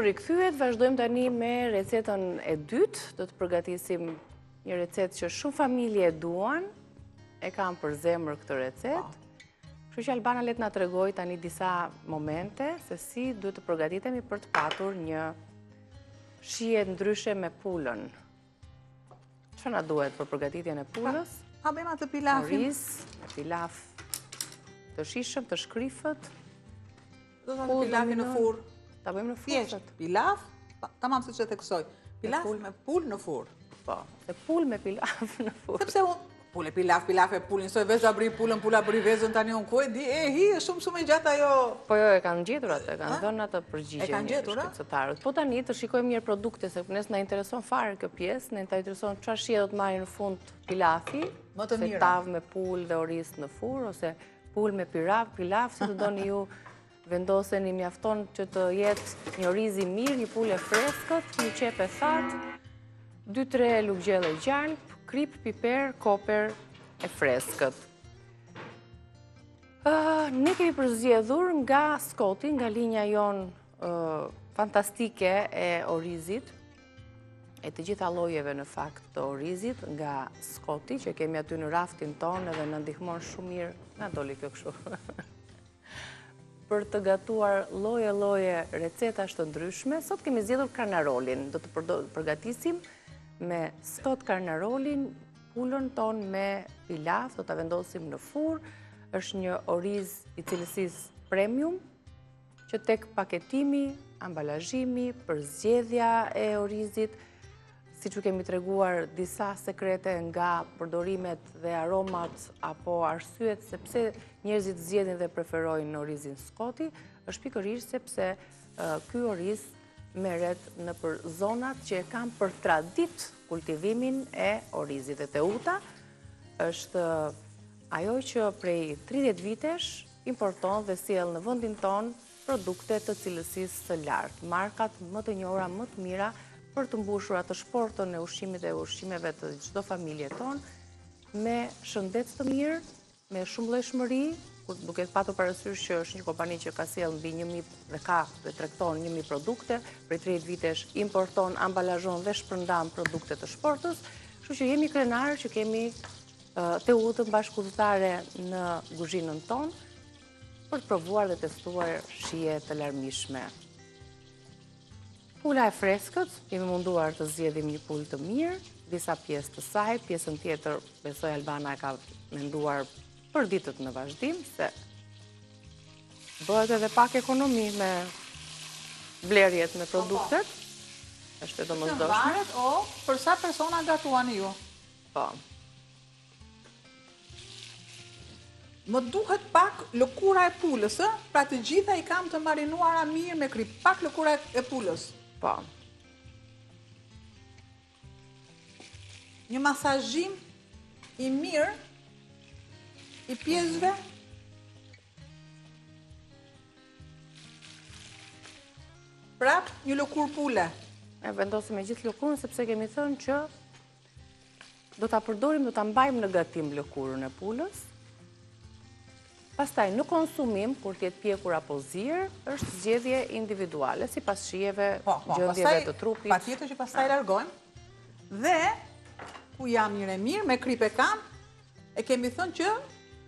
të rikëthyet, vazhdojmë tani me recetën e dytë. Do të përgatisim një recetë që shumë familje e duan, e kam për zemër këtë recetë. Kështu që Albana le të na tregoj tani disa momente se si duhet të përgatitemi për të patur një shije ndryshe me pulën. Çfarë na duhet për përgatitjen e pulës? A bëjmë atë pilafin? Riz, pilaf të shishëm, të shkrifët. Do të atë pilafin në furrë. Ta bëjmë në furrë. Thjesht, pilaf, tamam siç e theksoj. Pilaf me pulë në furrë. Po, se pulë me pilaf në furrë. Sepse unë pulë pilaf e pulë, nësoj vezë abri pulën, pula abri vezën, tani unë ku e di, e shumë e gjatë ajo. Po jo, e kanë gjetur atë, kanë dhënë atë përgjigje. E kanë gjetur, shkencëtarët. Po tani të shikojmë mirë produkte, se nes na intereson fare kjo pjesë, ne ta intereson çfarë shije do të marrin në fund pilafi, më të se mira. tavë me pulë dhe oriz në furrë, ose pulë me pilaf, si të doni ju vendoseni, mjafton që të jetë një oriz i mirë, një pulë e freskët, një qep e thatë, 2-3 luggjelle gjalp, krip, piper, koper e freskët. Ne kemi përzgjedhur nga skoti, nga linja jonë fantastike e orizit, e të gjitha llojeve në fakt të orizit, nga skoti, që kemi aty në raftin tonë edhe na ndihmon shumë mirë, na doli kjo kështu. Për të gatuar lloje recetash të ndryshme, sot kemi zgjedhur karnarolin. Do të përgatisim me skot karnarolin, pulën tonë me pilaf, do ta vendosim në furrë. Është një oriz i cilësisë premium, që tek paketimi, ambalazhimi, përzgjedhja e orizit, siç u kemi treguar disa sekrete nga përdorimet dhe aromat apo arsyet sepse njerëzit zgjedhin dhe preferojnë orizin skoti, është pikërisht sepse ky oriz merret nëpër zonat që e kanë për tradit kultivimin e orizit. E teuta është ajo që prej 30 vitesh importon dhe sjell në vendin ton produkte të cilësisë së lartë, markat më të njohura, më të mira për të mbushur atë shportën e ushqimit dhe ushqimeve të çdo familje ton me shëndet të mirë, me shumëllojshmëri, duke patur parasysh që është një kompani që ka sjell mbi 1000 dhe ka dhe tregton 1000 produkte, prej 30 vitesh importon, ambalazhon dhe shpërndan produkte të shportës, kështu që jemi krenarë që kemi teutën bashkëudhëtare në kuzhinën tonë për të provuar dhe testuar shije të larmishme. Pula e freskët, kemi munduar të zgjedhim një pulë të mirë, disa pjesë të saj, pjesën tjetër, besoj Albana ka menduar për ditët në vazhdim, se bëhet edhe pak ekonomi me blerjet me produktet, është e domosdoshme. Varet për sa persona gatuani ju? Po. Më duhet pak lëkura e pulës, pra të gjitha i kam të marinuara mirë me krip, pak lëkura e pulës. Po. Një masazhim i mirë i pjesëve. Prap një lëkurë pule. E vendosim me gjithë lëkurën sepse kemi thënë që do ta përdorim, do ta mbajmë në gatim lëkurën e pulës. Pastaj në konsumim, kur t'jetë pjekur apo zirë, është zgjedhje individuale, sipas shijeve, gjendjeve të trupit. Patjetër që pastaj largojmë. Dhe ku jam mirë me krip e kam, e kemi thënë që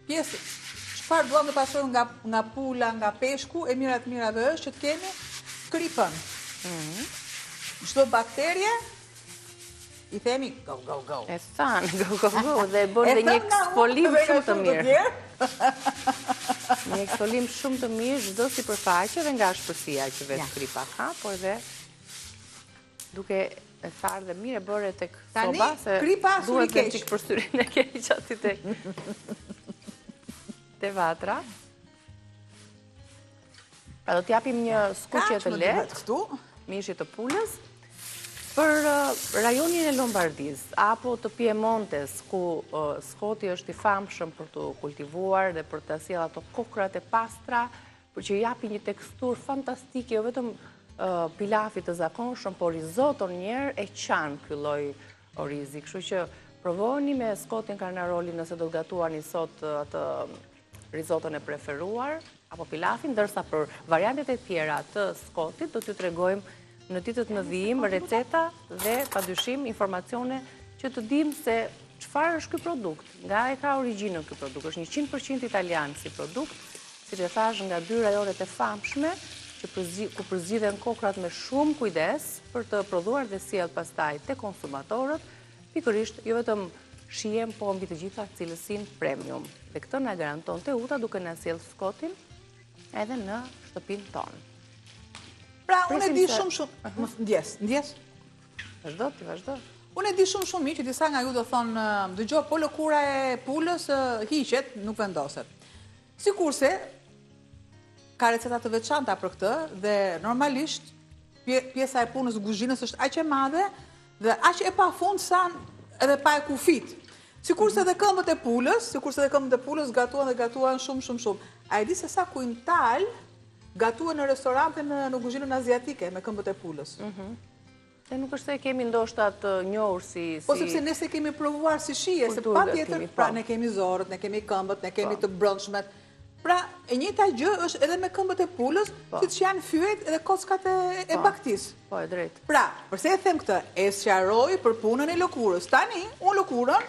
pjesë çfarë duam të pasojmë nga pula, nga peshku, e mirat mirave është që të kemi kripën. Çdo bakterie i themi go, go, go. E thanë, go, dhe bën dhe një ekspolim shumë të mirë. Një ekspolim shumë të mirë, çdo sipërfaqe dhe nga shpërsia që vetë kripa ka, por dhe duke e tharë dhe mirë e bërë tek soba, se duhet dhe qikë përstyrin e keq ati tek te vatra. Pra do t'japim një skuqje të lehtë, mishit të pulës, për rajonin e Lombardis, apo të Piemontes, ku skoti është i famshëm për të kultivuar dhe për të sjellë ato kokrat e pastra, për që japi një teksturë fantastike, jo vetëm pilafit të zakonshëm, por rizoton njerë e qanë ky lloj orizi. Kështu që provoni me skotin karnaroli nëse do të gatuani sot atë rizoton e preferuar, apo pilafin, ndërsa për variantet e tjera të Scottit do t'ju tregojmë në ditët në vijim receta dhe padyshim informacione që të dimë se çfarë është ky produkt, nga e ka origjinën ky produkt, është 100% italian si produkt, siç e thash nga 2 rajonet e famshme ku përzgjidhen kokrat me shumë kujdes për të prodhuar dhe sjell pastaj te konsumatorët, pikërisht jo vetëm shihem, po mbi të gjitha cilësinë premium. Dhe këtë na garanton Teuta duke na sjell Scottin edhe në shtëpinë tonë. Pra, unë e di shumë, ndjes. Vazhdo. Unë e di shumë mirë që disa nga ju do thonë, dëgjoj, po lëkura e pulës hiqet, nuk vendoset. Sikurse ka receta të veçanta për këtë dhe normalisht pjesa e punës kuzhinës është aq e madhe dhe aq e pafund sa edhe pa e kufit. Sikurse edhe këmbët e pulës gatuan shumë. A e di se sa kuintal gatuan në restorante në kuzhinën aziatike me këmbët e pulës? Se nuk është se kemi ndoshta të njohur si... Po sepse ne se kemi provuar si shije, se pa tjetër, pra ne kemi zorët, ne kemi këmbët, ne kemi të brendshmet. Pra, e njëjta gjë është edhe me këmbët e pulës, siç janë fyet edhe kockat e baktisë. Po, e drejtë. Pra, përse e them këtë? E sqaroj për punën e lëkurës. Tani, unë lëkurën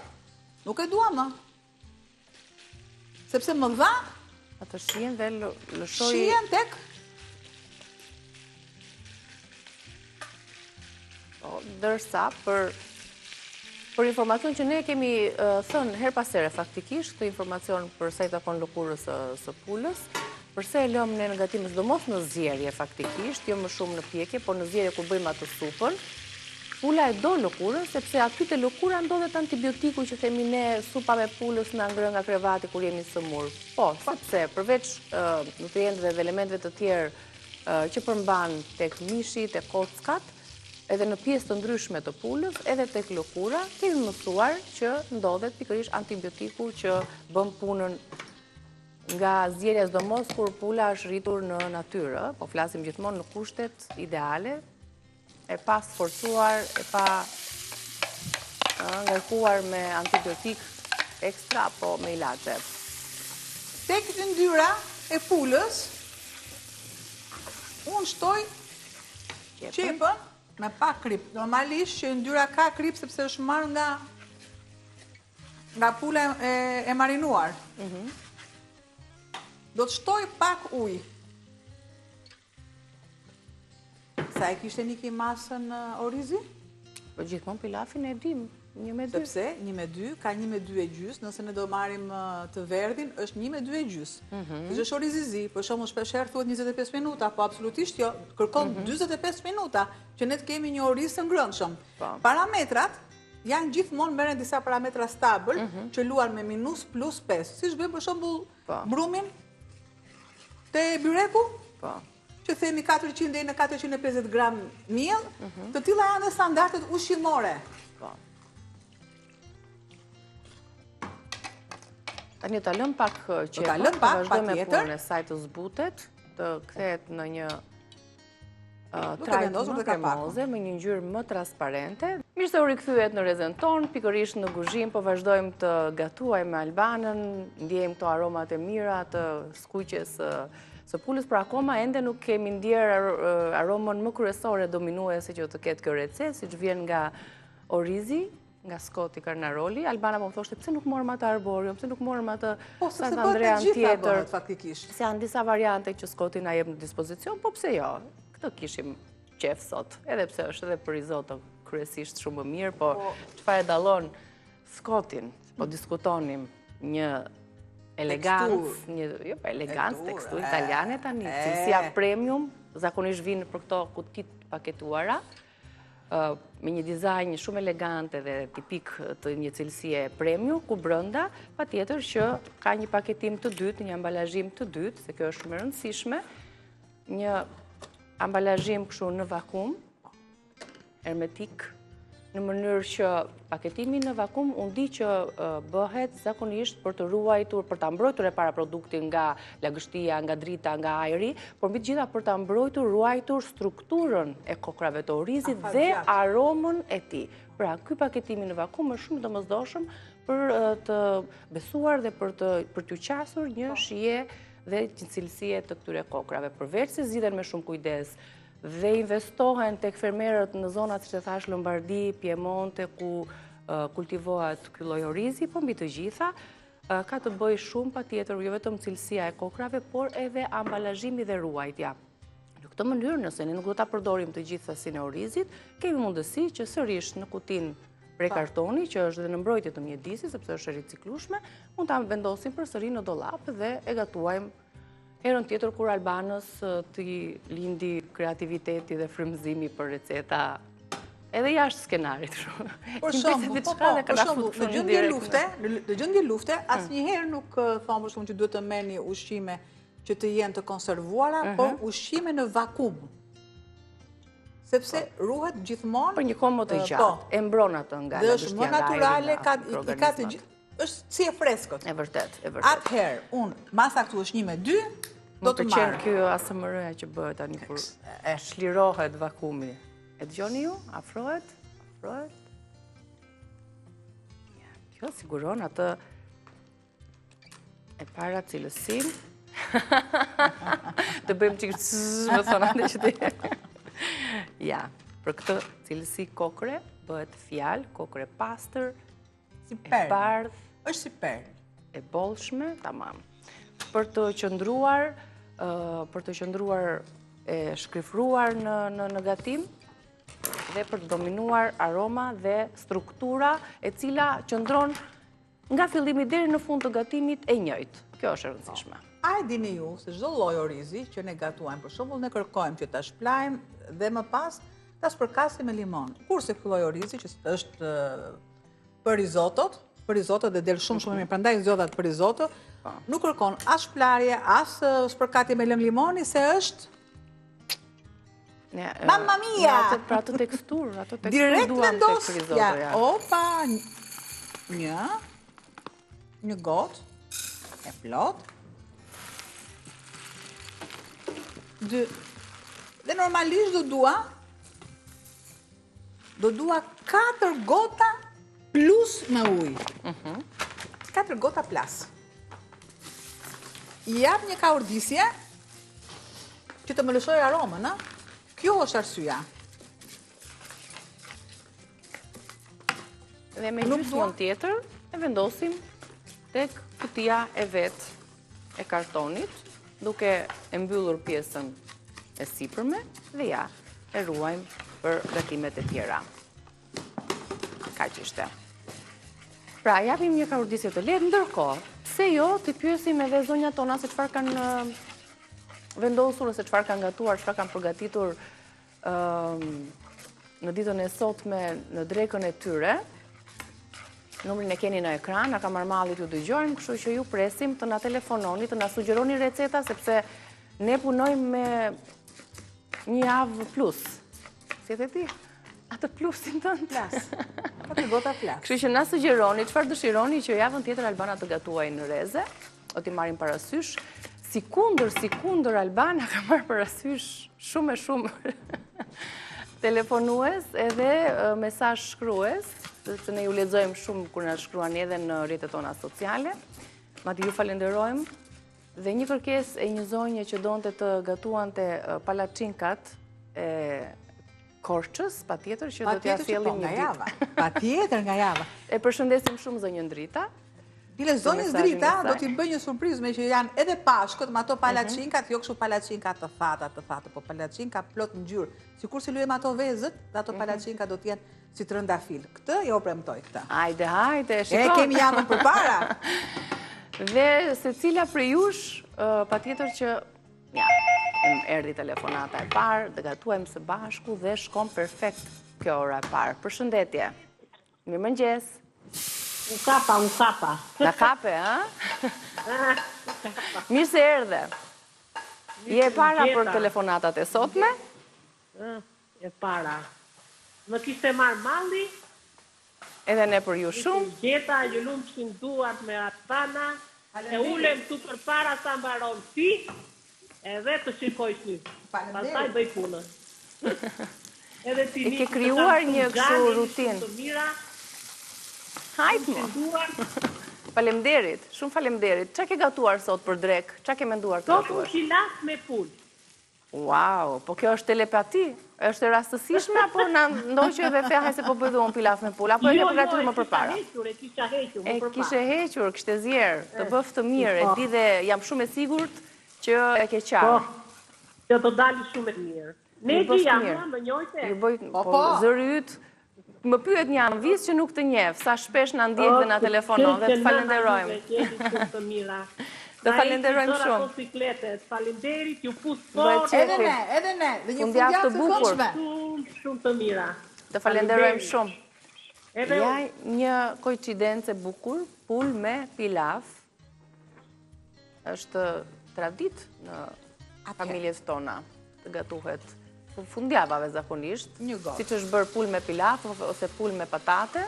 nuk e dua më. Sepse më dha atë shihen dhe lëshoj... Shihen tek... Dërsa, për informacion që ne kemi thënë her pas here faktikisht, këtë informacion për sa i takon lëkurës së pulës, përse e lëmë ne në gatim, sidomos në zjerje faktikisht, jo më shumë në pjekje, por në zjerje kur bëjmë atë supën, pula e do lëkurën, sepse aty te lëkura ndodhet antibiotiku që themi ne supa me pulës na ngrën nga krevati kur jemi sëmur. Po, sepse përveç nutrientëve dhe elementëve të tjerë që përmban tek mishi, tek kockat, edhe në pjesë të ndryshme të pulës, edhe tek lëkura, kemi mësuar që ndodhet pikërisht antibiotiku që bën punën nga zjerja sidomos kur pula është rritur në natyrë, po flasim gjithmonë në kushtet ideale, e pa sforcuar, e pa ngarkuar me antibiotik ekstra, po me ilaçe. Tek yndyra e pulës, unë shtoj qepën me pak krip. Normalisht që yndyra ka krip sepse është marrë nga pula e marinuar. Do të shtoj pak ujë. Sa e kishte Niki masën orizi? Po gjithmonë pilafin e dim, 1:2. Sepse 1:2, ka 1:2 nëse ne do marrim të verdhin, është 1:2. Është orizizi, për shembull shpeshherë thuhet 25 minuta, po absolutisht jo, kërkon 45 minuta që ne të kemi një oriz të ngrënshëm. Parametrat janë gjithmonë merren disa parametra stabil që luan me minus plus 5. Siç bëjmë për shembull brumin te byreku? Po. Që themi 400 deri në 450 gram miell, të tilla janë dhe standardet ushqimore. Tani ta lëm pak qepën, të vazhdojmë me punën e saj të zbutet, të kthehet në një trajt më kremoze, me një ngjyrë më transparente. Mirë se u rikthyet në rrezën tonë, pikërisht në kuzhinë, po vazhdojmë të gatuajmë me albanën, ndjejmë këto aromat e mira të skuqjes së pulës, por akoma ende nuk kemi ndjer aromën më kryesore dominuese që të ketë kjo recetë, siç vjen nga orizi, nga Scotti Carnaroli. Albana po më thoshte, pse nuk morëm atë arborium, pse nuk morëm atë Sant'Andrea tjetër. Se janë disa variante që Scotti na jep në dispozicion, po pse jo? Këtë kishim qef sot, edhe pse është edhe për risotto kryesisht shumë më mirë, po çfarë dallon Scottin, po diskutonim një elegancë, teksturë italiane tani, cilësia premium, zakonisht vinë për këto kutit paketuara, me një dizajn shumë elegante dhe tipik të një cilësie premium, ku brenda patjetër që ka një paketim të dytë, një ambalazhim të dytë, se kjo është shumë e rëndësishme, një ambalazhim kështu në vakum, hermetik, në mënyrë që paketimi në vakum unë di që bëhet zakonisht për të ruajtur, për të mbrojtur e para produktin nga lagështia, nga drita, nga ajri, por mbi të gjitha për të mbrojtur, ruajtur strukturën e kokrave të orizit dhe aromën e tij. Pra, ky paketimi në vakum është shumë domosdoshëm për të besuar dhe për t'u qasur një shije dhe cilësie të këtyre kokrave. Përveç se zgjidhen me shumë kujdes dhe investohen tek fermerët në zonat, siç e thash, Lombardi, Piemonte, ku kultivohet ky lloj orizi, po mbi të gjitha ka të bëjë shumë patjetër jo vetëm cilësia e kokrave, por edhe ambalazhimi dhe ruajtja. Në këtë mënyrë, nëse ne nuk do ta përdorim të gjithë thasinë e orizit, kemi mundësi që sërish në kutinë prej kartoni, që është dhe në mbrojtje të mjedisit, sepse është e riciklueshme, mund ta vendosim përsëri në dollap dhe e gatuajmë herën tjetër kur Albanës të lindi kreativiteti dhe frymëzimi për receta edhe jashtë skenarit. Për shembull, në gjendje lufte, asnjëherë nuk thonë për shkak që duhet të merrni ushqime që të jenë të konservuara, por ushqime në vakum. Sepse ruhet gjithmonë për një kohë më të gjatë, e mbron atë nga dhe është më naturale, ka të gjithë, është si e freskët. E vërtet. Atëherë, unë masa këtu është 1-2, do të marrë. Më pëlqen ky ASMR-ja që bëhet tani kur shlirohet vakumi. E dëgjoni ju? Afrohet? Kjo siguron atë e para cilësinë. Të bëjmë çik më thonë që ti. Ja, për këtë cilësi kokre bëhet fjalë, kokre pastër, si perl. E bardhë, është si perl. E bollshme, tamam. Për të qëndruar e shkrifruar në gatim dhe për të dominuar aroma dhe struktura e cila qëndron nga fillimi deri në fund të gatimit e njëjtë. Kjo është e rëndësishme. A e dini ju se çdo lloj orizi që ne gatuajmë, për shembull, ne kërkojmë që ta shplajmë dhe më pas ta spërkasim me limon. Kurse ky lloj orizi që është për rizotot dhe del shumë mirë, prandaj zgjodha për risotto, nuk kërkon as shplarje, as spërkatje me lëng limoni, se është mamma mia! Pra atë teksturë, direkt vendos. Ja, opa, një gotë e plot. Dhe normalisht do dua 4 gota plus me ujë. 4 gota plus. I jap një kaurdisje që të më lëshoj aromën, Kjo është arsyeja. Dhe me gjysmën tjetër e vendosim tek kutia e vet e kartonit, duke e mbyllur pjesën e sipërme dhe ja, e ruajmë për gatimet e tjera. Kaq ishte. Pra, japim një kaurdisje të lehtë, ndërkohë, pse jo të pyesim edhe zonjat tona se çfarë kanë vendosur ose çfarë kanë gatuar, çfarë kanë përgatitur në ditën e sotme në drekën e tyre. Numrin e keni në ekran, na ka marrmallit ju dëgjojmë, kështu që ju presim të na telefononi, të na sugjeroni receta, sepse ne punojmë me një javë plus. Si e ti? Atë plusin tënd plas. Atë gota plas. Kështu që na sugjeroni çfarë dëshironi që javën tjetër Albana të gatuaj në reze, o t'i marrim parasysh. Si kundër Albana ka marrë parasysh shumë e shumë telefonues edhe mesazh shkrues, sepse ne ju lexojmë shumë kur na shkruani edhe në rrjetet tona sociale. Madje ju falenderojmë. Dhe një kërkesë e një zonje që donte të gatuante palaçinkat e Korçës, patjetër që do t'ja sjellim një ditë. Patjetër nga java. E përshëndesim shumë zonjën Drita. Bile zonjës Drita do t'i bëj një surprizë me që janë edhe pashkët, me ato palaçinkat, jo kështu palaçinka të thata, po palaçinka plot ngjyrë. Sikur si luajmë ato vezët, ato palaçinka do t'jenë si trëndafil. Këtë jo premtoj këtë. Hajde, shikoj. E kemi javën përpara. Dhe secila prej jush, patjetër që erdhi telefonata e parë, dhe gatuajmë së bashku dhe shkon perfekt kjo ora e parë. Përshëndetje. Mirëmëngjes. U kapa. Na kape, ha? Mirë se erdhe. Je e para për telefonatat e sotme? E para. Më kishte marrë malli. Edhe ne për ju shumë. Gjeta, ju lumpshin duart me atana. E ulem tu për para sa mbaron ti. Edhe të shikoj ty. Pastaj bëj punën. Edhe ti ke krijuar një kështu rutinë. Të mira. Hajt më. Faleminderit, shumë faleminderit. Ç'a ke gatuar sot për drek? Ç'a ke menduar të Sot gatuash? pilaf me pul. Wow, po kjo është telepati? Është e rastësishme apo na ndoqë edhe thea se po bëj unë pilaf me pul, apo e ke përgatitur më përpara? E kisha hequr më E përpara. kishe hequr, kishte zjerë, të bëf të mirë, e di dhe jam shumë e sigurt që e ke qarë. Që të dali shumë e mirë. Negi jam, më njojte. Ju bëj, po, zëri yt, më pyet një anvis që nuk të njeh, sa shpesh na ndjek dhe na telefonon dhe të falenderojmë. Të falenderojmë shumë. Falenderit, ju pus Bëhet fort. qefi. Edhe ne, dhe një Fundjavë fundjavë të të bukur. këndshme. Shumë të mira. Të falenderojmë shumë. Edhe Ja një koincidencë e bukur, pul me pilaf. Është tradit në familjes tona të gatuhet fundjavave zakonisht. Një gotë. Siç është bërë pul me pilaf ose pul me patate.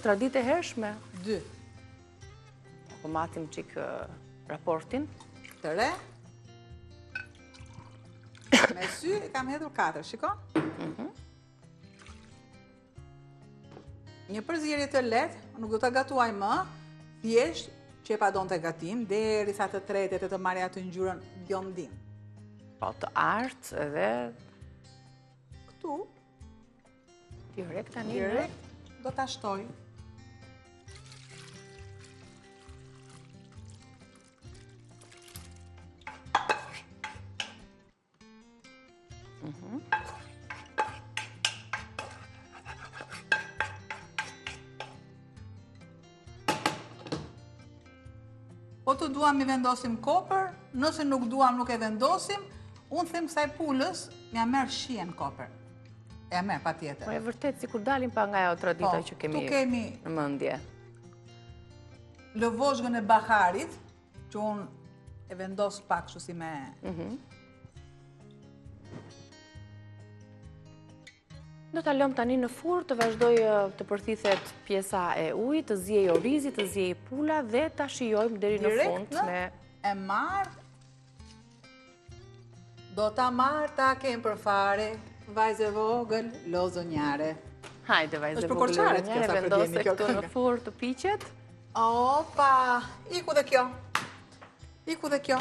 Traditë e hershme. 2. Po matim çik raportin. Të re. Me sy e kam hedhur 4, shiko? Një përzierje të lehtë, nuk do ta gatuaj më, thjesht që e pa donë të gatim, derisa të tretet e të marrë atë ngjyrën bjondin. Po të artë edhe Këtu, direkt tani. direkt, do ta shtoj. Po të duam i vendosim kopër, nëse nuk duam nuk e vendosim, unë them kësaj pulës, m'ja merr shien kopër. E merr Po patjetër. e vërtet, sikur dalim pa nga ajo tradita Po, që tu kemi në mendje. lëvozhgën e baharit, që unë e vendos pak kështu si me... Do ta lëm tani në furrë të vazhdoj të përthithet pjesa e ujit, të zjej orizi, të zjej pula dhe ta shijojmë deri në fund me e marr, do ta marr ta kem për fare, vajzë e vogël, lozonjare. hajde vajzë Është për vogël, korçaret kjo, sa vendose përdjeni kjo këtu në këngë. furrë të piqet. Opa, iku dhe kjo. Iku dhe kjo.